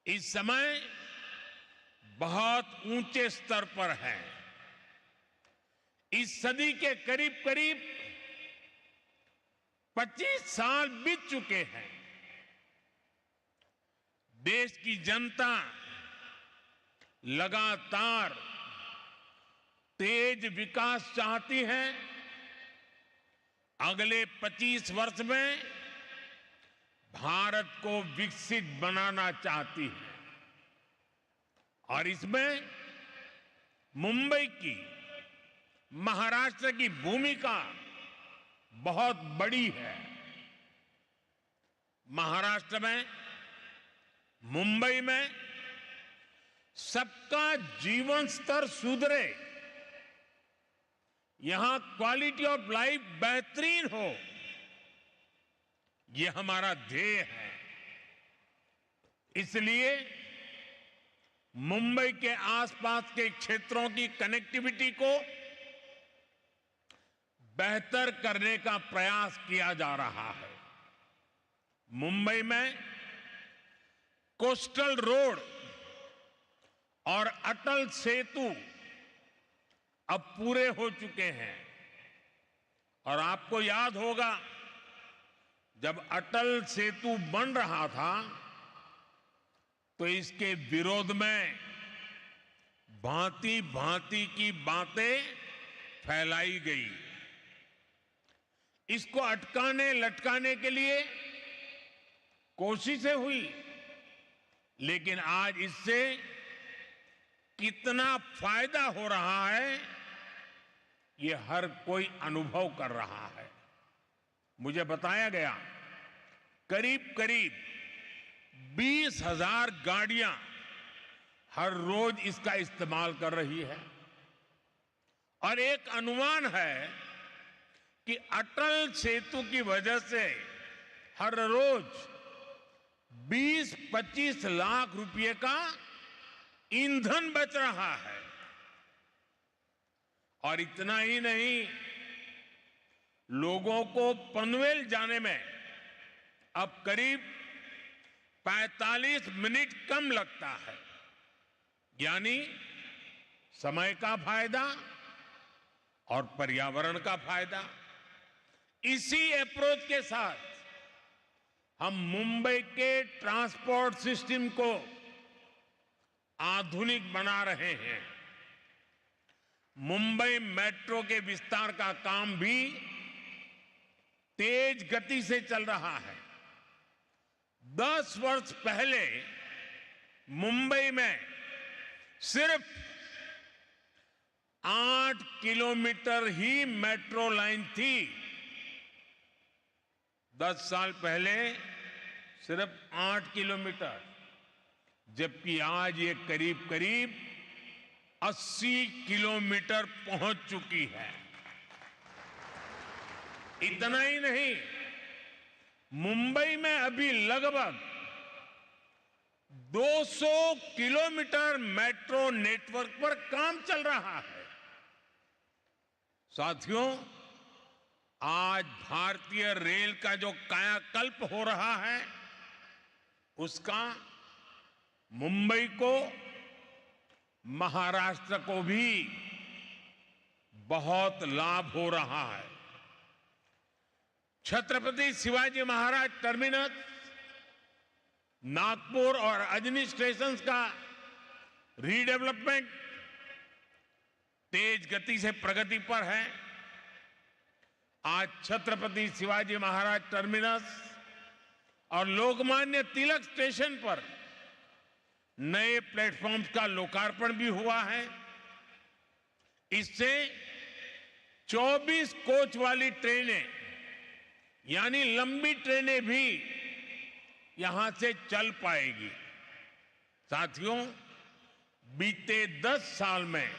इस समय बहुत ऊंचे स्तर पर हैं। इस सदी के करीब करीब 25 साल बीत चुके हैं। देश की जनता लगातार तेज विकास चाहती है। अगले 25 वर्ष में भारत को विकसित बनाना चाहती है, और इसमें मुंबई की, महाराष्ट्र की भूमिका बहुत बड़ी है। महाराष्ट्र में, मुंबई में सबका जीवन स्तर सुधरे, यहां क्वालिटी ऑफ लाइफ बेहतरीन हो, यह हमारा ध्येय है। इसलिए मुंबई के आसपास के क्षेत्रों की कनेक्टिविटी को बेहतर करने का प्रयास किया जा रहा है। मुंबई में कोस्टल रोड और अटल सेतु अब पूरे हो चुके हैं, और आपको याद होगा जब अटल सेतु बन रहा था तो इसके विरोध में भांति भांति की बातें फैलाई गई। इसको अटकाने लटकाने के लिए कोशिशें हुई, लेकिन आज इससे कितना फायदा हो रहा है ये हर कोई अनुभव कर रहा है। मुझे बताया गया करीब करीब 20,000 गाड़ियां हर रोज इसका इस्तेमाल कर रही है, और एक अनुमान है कि अटल सेतु की वजह से हर रोज 20-25 लाख रुपए का ईंधन बच रहा है। और इतना ही नहीं, लोगों को पनवेल जाने में अब करीब 45 मिनट कम लगता है, यानी समय का फायदा और पर्यावरण का फायदा। इसी अप्रोच के साथ हम मुंबई के ट्रांसपोर्ट सिस्टम को आधुनिक बना रहे हैं। मुंबई मेट्रो के विस्तार का काम भी तेज गति से चल रहा है। 10 वर्ष पहले मुंबई में सिर्फ 8 किलोमीटर ही मेट्रो लाइन थी। 10 साल पहले सिर्फ 8 किलोमीटर, जबकि आज ये करीब करीब 80 किलोमीटर पहुंच चुकी है। इतना ही नहीं, मुंबई में अभी लगभग 200 किलोमीटर मेट्रो नेटवर्क पर काम चल रहा है। साथियों, आज भारतीय रेल का जो कायाकल्प हो रहा है, उसका मुंबई को, महाराष्ट्र को भी बहुत लाभ हो रहा है। छत्रपति शिवाजी महाराज टर्मिनस, नागपुर और अजनी स्टेशन का रीडेवलपमेंट तेज गति से प्रगति पर है। आज छत्रपति शिवाजी महाराज टर्मिनस और लोकमान्य तिलक स्टेशन पर नए प्लेटफॉर्म्स का लोकार्पण भी हुआ है। इससे 24 कोच वाली ट्रेनें यानी लंबी ट्रेनें भी यहां से चल पाएगी। साथियों, बीते 10 साल में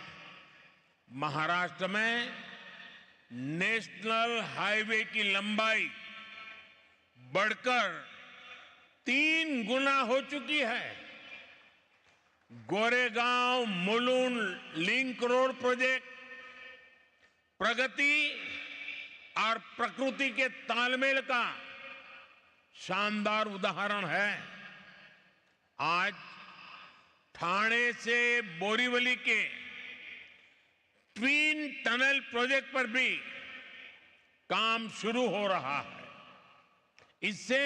महाराष्ट्र में नेशनल हाईवे की लंबाई बढ़कर 3 गुना हो चुकी है। Goregaon Mulund link road project प्रगति और प्रकृति के तालमेल का शानदार उदाहरण है। आज ठाणे से बोरीवली के ट्विन टनल प्रोजेक्ट पर भी काम शुरू हो रहा है। इससे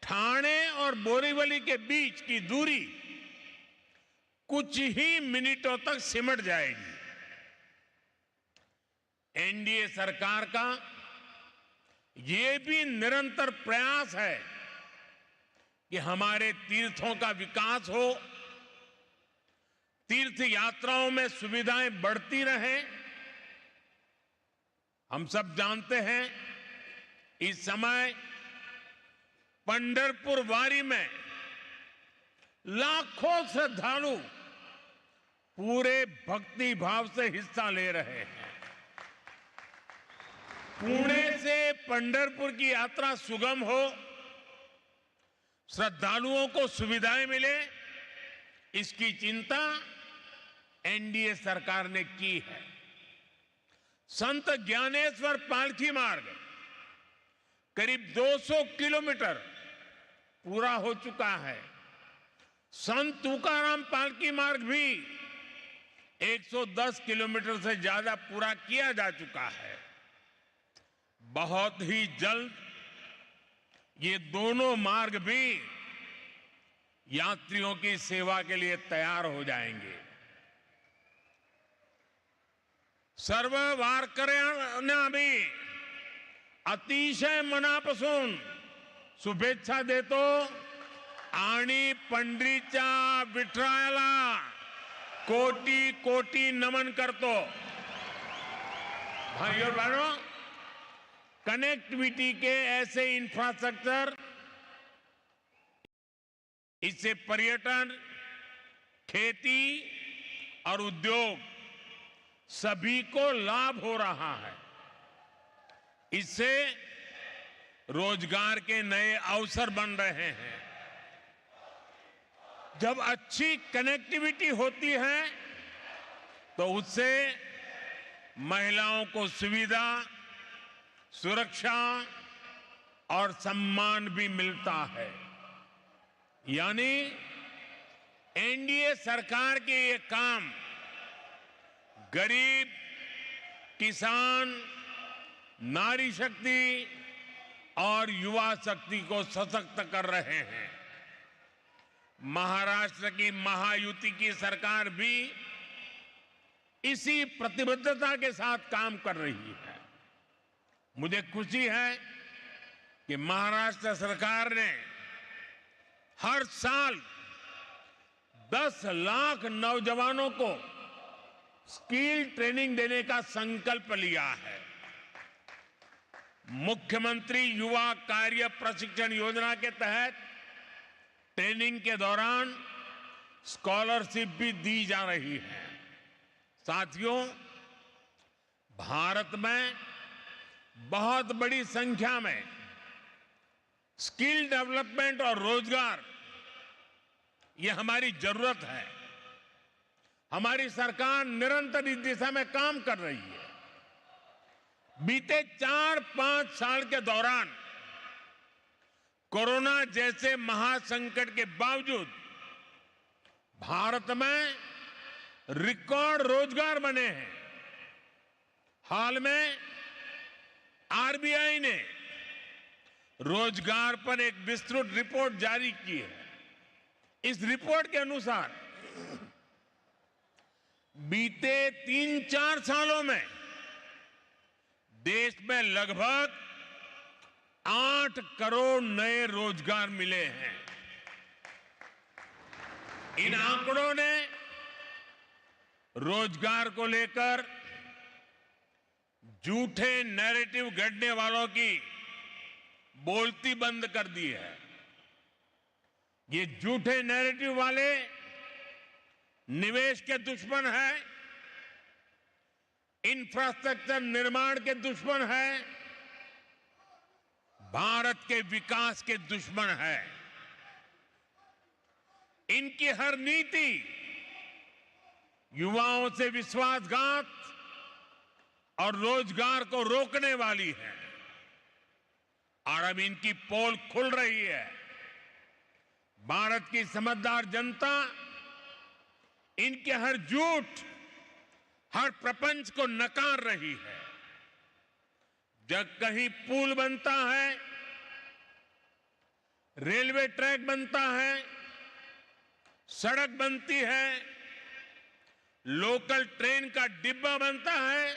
ठाणे और बोरीवली के बीच की दूरी कुछ ही मिनटों तक सिमट जाएगी। एनडीए सरकार का ये भी निरंतर प्रयास है कि हमारे तीर्थों का विकास हो, तीर्थ यात्राओं में सुविधाएं बढ़ती रहें। हम सब जानते हैं इस समय पंढरपुर वारी में लाखों श्रद्धालु पूरे भक्ति भाव से हिस्सा ले रहे हैं। पुणे से पंढरपुर की यात्रा सुगम हो, श्रद्धालुओं को सुविधाएं मिले, इसकी चिंता एनडीए सरकार ने की है। संत ज्ञानेश्वर पालकी मार्ग करीब 200 किलोमीटर पूरा हो चुका है। संत तुकाराम पालकी मार्ग भी 110 किलोमीटर से ज्यादा पूरा किया जा चुका है। बहुत ही जल्द ये दोनों मार्ग भी यात्रियों की सेवा के लिए तैयार हो जाएंगे। सर्व वारकऱ्यांना भी अतिशय मनापासून शुभेच्छा देतो आणि पंढरीच्या विठ्ठलाला कोटी कोटी नमन करतो। भाइयों और बहनों, कनेक्टिविटी के ऐसे इंफ्रास्ट्रक्चर, इससे पर्यटन, खेती और उद्योग सभी को लाभ हो रहा है। इससे रोजगार के नए अवसर बन रहे हैं। जब अच्छी कनेक्टिविटी होती है तो उससे महिलाओं को सुविधा, सुरक्षा और सम्मान भी मिलता है। यानी एनडीए सरकार के ये काम गरीब, किसान, नारी शक्ति और युवा शक्ति को सशक्त कर रहे हैं। महाराष्ट्र की महायुति की सरकार भी इसी प्रतिबद्धता के साथ काम कर रही है। मुझे खुशी है कि महाराष्ट्र सरकार ने हर साल 10 लाख नौजवानों को स्किल ट्रेनिंग देने का संकल्प लिया है। मुख्यमंत्री युवा कार्य प्रशिक्षण योजना के तहत ट्रेनिंग के दौरान स्कॉलरशिप भी दी जा रही है। साथियों, भारत में बहुत बड़ी संख्या में स्किल डेवलपमेंट और रोजगार, ये हमारी जरूरत है। हमारी सरकार निरंतर इस दिशा में काम कर रही है। बीते 4-5 साल के दौरान कोरोना जैसे महासंकट के बावजूद भारत में रिकॉर्ड रोजगार बने हैं। हाल में आरबीआई ने रोजगार पर एक विस्तृत रिपोर्ट जारी की है। इस रिपोर्ट के अनुसार बीते 3-4 सालों में देश में लगभग 8 करोड़ नए रोजगार मिले हैं। इन आंकड़ों ने रोजगार को लेकर झूठे नैरेटिव गढ़ने वालों की बोलती बंद कर दी है। ये झूठे नैरेटिव वाले निवेश के दुश्मन हैं, इंफ्रास्ट्रक्चर निर्माण के दुश्मन हैं, भारत के विकास के दुश्मन हैं। इनकी हर नीति युवाओं से विश्वासघात और रोजगार को रोकने वाली है और अब इनकी पोल खुल रही है। भारत की समझदार जनता इनके हर झूठ, हर प्रपंच को नकार रही है। जब कहीं पुल बनता है, रेलवे ट्रैक बनता है, सड़क बनती है, लोकल ट्रेन का डिब्बा बनता है,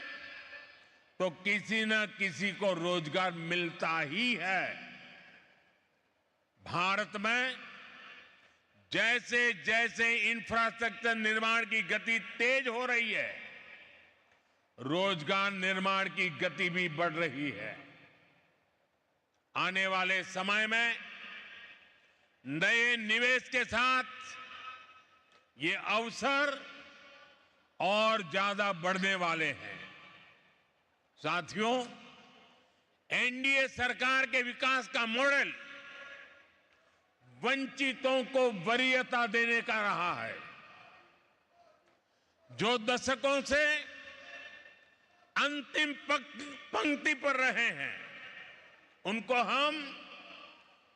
तो किसी न किसी को रोजगार मिलता ही है। भारत में जैसे जैसे इंफ्रास्ट्रक्चर निर्माण की गति तेज हो रही है, रोजगार निर्माण की गति भी बढ़ रही है। आने वाले समय में नए निवेश के साथ ये अवसर और ज्यादा बढ़ने वाले हैं। साथियों, एनडीए सरकार के विकास का मॉडल वंचितों को वरीयता देने का रहा है। जो दशकों से अंतिम पंक्ति पर रहे हैं, उनको हम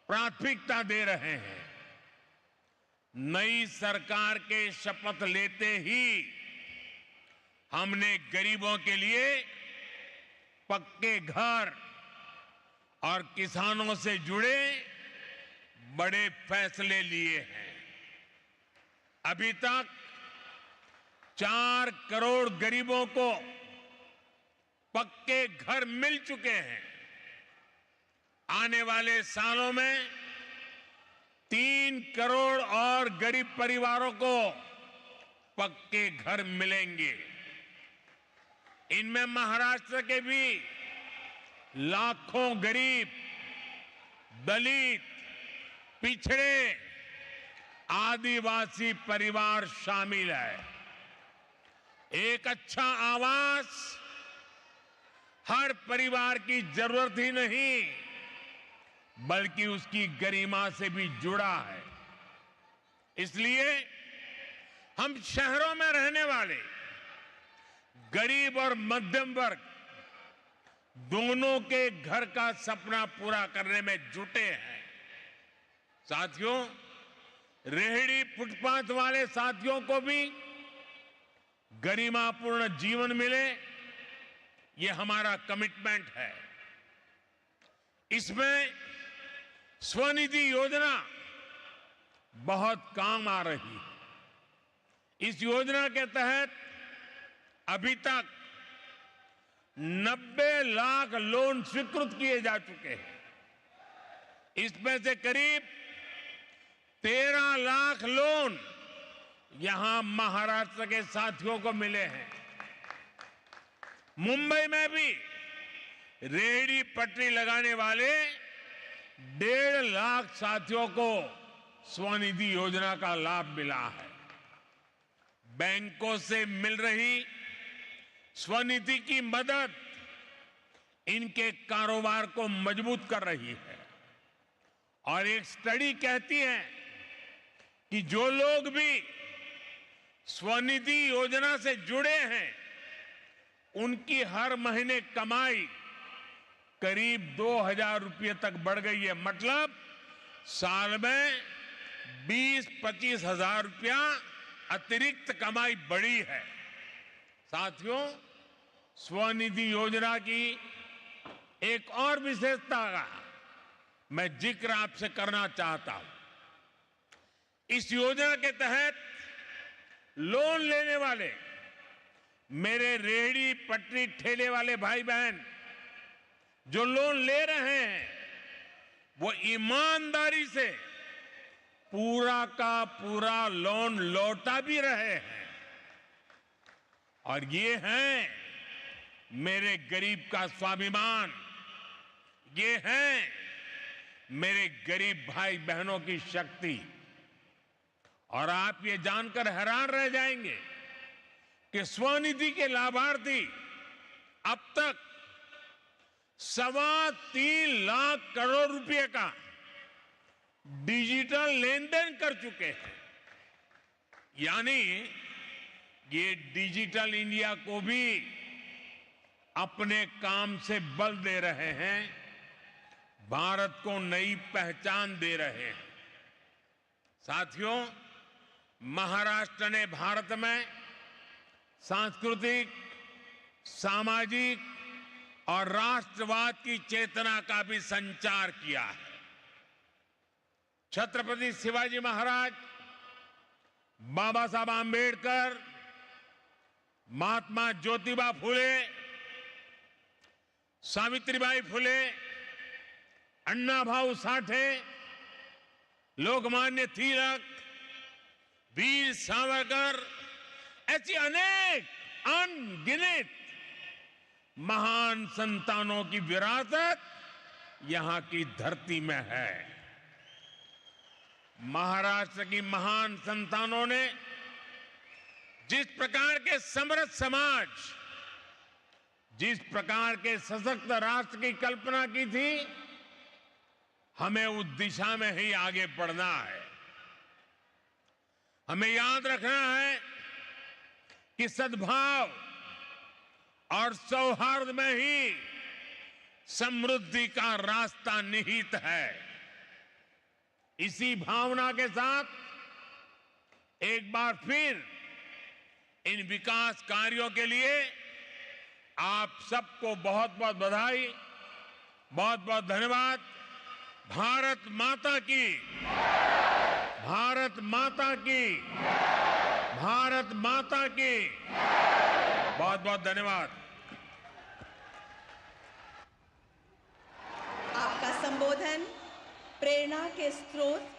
प्राथमिकता दे रहे हैं। नई सरकार के शपथ लेते ही हमने गरीबों के लिए पक्के घर और किसानों से जुड़े बड़े फैसले लिए हैं। अभी तक 4 करोड़ गरीबों को पक्के घर मिल चुके हैं। आने वाले सालों में 3 करोड़ और गरीब परिवारों को पक्के घर मिलेंगे। इनमें महाराष्ट्र के भी लाखों गरीब, दलित, पिछड़े, आदिवासी परिवार शामिल है। एक अच्छा आवास हर परिवार की जरूरत ही नहीं, बल्कि उसकी गरिमा से भी जुड़ा है। इसलिए हम शहरों में रहने वाले गरीब और मध्यम वर्ग दोनों के घर का सपना पूरा करने में जुटे हैं। साथियों, रेहड़ी फुटपाथ वाले साथियों को भी गरिमापूर्ण जीवन मिले, ये हमारा कमिटमेंट है। इसमें स्वनिधि योजना बहुत काम आ रही है। इस योजना के तहत अभी तक 90 लाख लोन स्वीकृत किए जा चुके हैं। इसमें से करीब 13 लाख लोन यहां महाराष्ट्र के साथियों को मिले हैं। मुंबई में भी रेहड़ी पटरी लगाने वाले 1.5 लाख साथियों को स्वनिधि योजना का लाभ मिला है। बैंकों से मिल रही स्वनिधि की मदद इनके कारोबार को मजबूत कर रही है। और एक स्टडी कहती है कि जो लोग भी स्वनिधि योजना से जुड़े हैं, उनकी हर महीने कमाई करीब 2,000 रुपये तक बढ़ गई है। मतलब साल में 20-25 हजार रुपया अतिरिक्त कमाई बढ़ी है। साथियों, स्वनिधि योजना की एक और विशेषता का मैं जिक्र आपसे करना चाहता हूं। इस योजना के तहत लोन लेने वाले मेरे रेहड़ी पटरी ठेले वाले भाई बहन जो लोन ले रहे हैं, वो ईमानदारी से पूरा का पूरा लोन लौटा भी रहे हैं। और ये है मेरे गरीब का स्वाभिमान, ये है मेरे गरीब भाई बहनों की शक्ति। और आप ये जानकर हैरान रह जाएंगे कि स्वनिधि के लाभार्थी अब तक 3.25 लाख करोड़ रुपए का डिजिटल लेन देन कर चुके हैं। यानी ये डिजिटल इंडिया को भी अपने काम से बल दे रहे हैं, भारत को नई पहचान दे रहे हैं। साथियों, महाराष्ट्र ने भारत में सांस्कृतिक, सामाजिक और राष्ट्रवाद की चेतना का भी संचार किया है। छत्रपति शिवाजी महाराज, बाबा साहब आंबेडकर, महात्मा ज्योतिबा फुले, सावित्रीबाई फुले, अन्ना भाऊ साठे, लोकमान्य तिलक, वीर सावरकर, ऐसी अनेक अनगिनत महान संतानों की विरासत यहां की धरती में है। महाराष्ट्र की महान संतानों ने जिस प्रकार के समृद्ध समाज, जिस प्रकार के सशक्त राष्ट्र की कल्पना की थी, हमें उस दिशा में ही आगे बढ़ना है। हमें याद रखना है कि सद्भाव और सौहार्द में ही समृद्धि का रास्ता निहित है। इसी भावना के साथ एक बार फिर इन विकास कार्यों के लिए आप सबको बहुत बहुत बधाई, बहुत बहुत धन्यवाद। भारत माता की, भारत माता की, भारत माता की, बहुत बहुत धन्यवाद। आपका संबोधन प्रेरणा के स्रोत